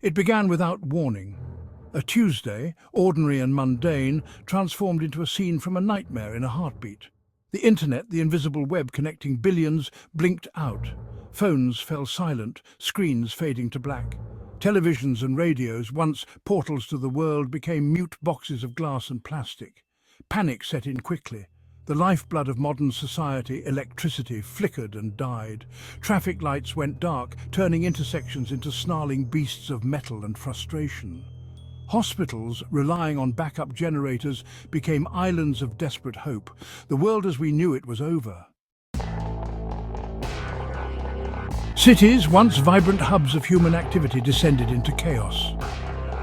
It began without warning. A Tuesday, ordinary and mundane, transformed into a scene from a nightmare in a heartbeat. The internet, the invisible web connecting billions, blinked out. Phones fell silent, screens fading to black. Televisions and radios, once portals to the world, became mute boxes of glass and plastic. Panic set in quickly. The lifeblood of modern society, electricity, flickered and died. Traffic lights went dark, turning intersections into snarling beasts of metal and frustration. Hospitals, relying on backup generators, became islands of desperate hope. The world as we knew it was over. Cities, once vibrant hubs of human activity, descended into chaos.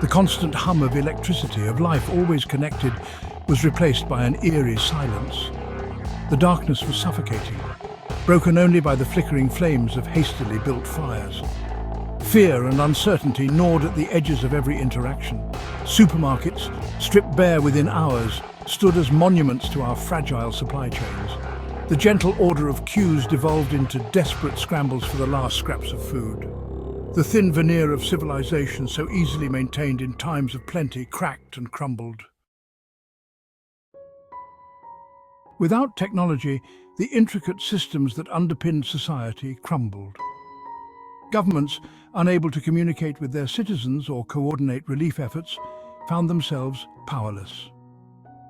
The constant hum of electricity, of life always connected, was replaced by an eerie silence. The darkness was suffocating, broken only by the flickering flames of hastily built fires. Fear and uncertainty gnawed at the edges of every interaction. Supermarkets, stripped bare within hours, stood as monuments to our fragile supply chains. The gentle order of queues devolved into desperate scrambles for the last scraps of food. The thin veneer of civilization, so easily maintained in times of plenty, cracked and crumbled. Without technology, the intricate systems that underpinned society crumbled. Governments, unable to communicate with their citizens or coordinate relief efforts, found themselves powerless.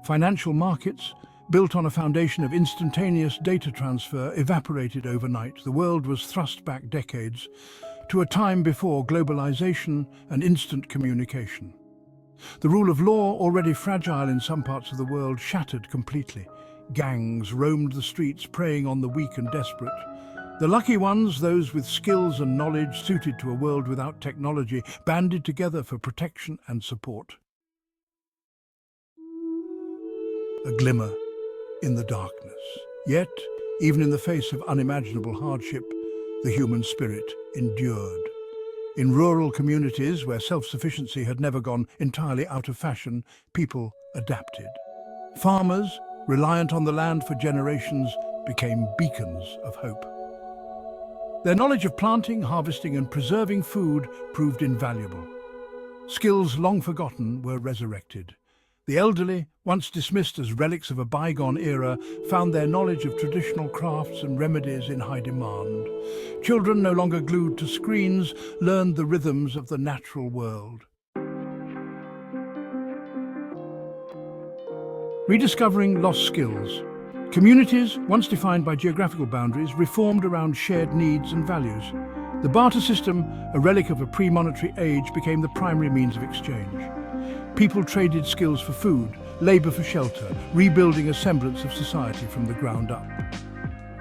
Financial markets, built on a foundation of instantaneous data transfer, evaporated overnight. The world was thrust back decades to a time before globalization and instant communication. The rule of law, already fragile in some parts of the world, shattered completely. Gangs roamed the streets, preying on the weak and desperate. The lucky ones, those with skills and knowledge suited to a world without technology, banded together for protection and support. A glimmer in the darkness. Yet, even in the face of unimaginable hardship, the human spirit endured. In rural communities where self-sufficiency had never gone entirely out of fashion, people adapted. Farmers, reliant on the land for generations, became beacons of hope. Their knowledge of planting, harvesting and preserving food proved invaluable. Skills long forgotten were resurrected. The elderly, once dismissed as relics of a bygone era, found their knowledge of traditional crafts and remedies in high demand. Children, no longer glued to screens, learned the rhythms of the natural world. Rediscovering lost skills. Communities, once defined by geographical boundaries, reformed around shared needs and values. The barter system, a relic of a pre-monetary age, became the primary means of exchange. People traded skills for food, labor for shelter, rebuilding a semblance of society from the ground up.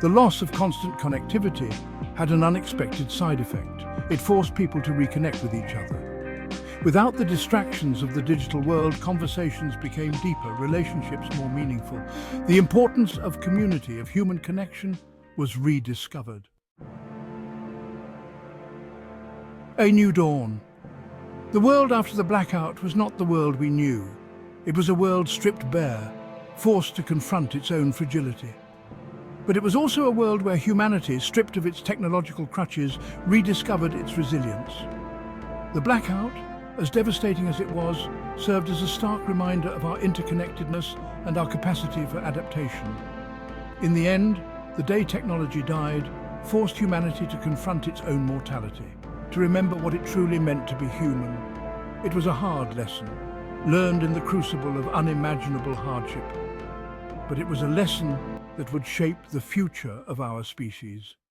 The loss of constant connectivity had an unexpected side effect. It forced people to reconnect with each other. Without the distractions of the digital world, conversations became deeper, relationships more meaningful. The importance of community, of human connection, was rediscovered. A new dawn. The world after the blackout was not the world we knew. It was a world stripped bare, forced to confront its own fragility. But it was also a world where humanity, stripped of its technological crutches, rediscovered its resilience. The blackout, as devastating as it was, served as a stark reminder of our interconnectedness and our capacity for adaptation. In the end, the day technology died, forced humanity to confront its own mortality, to remember what it truly meant to be human. It was a hard lesson, learned in the crucible of unimaginable hardship. But it was a lesson that would shape the future of our species.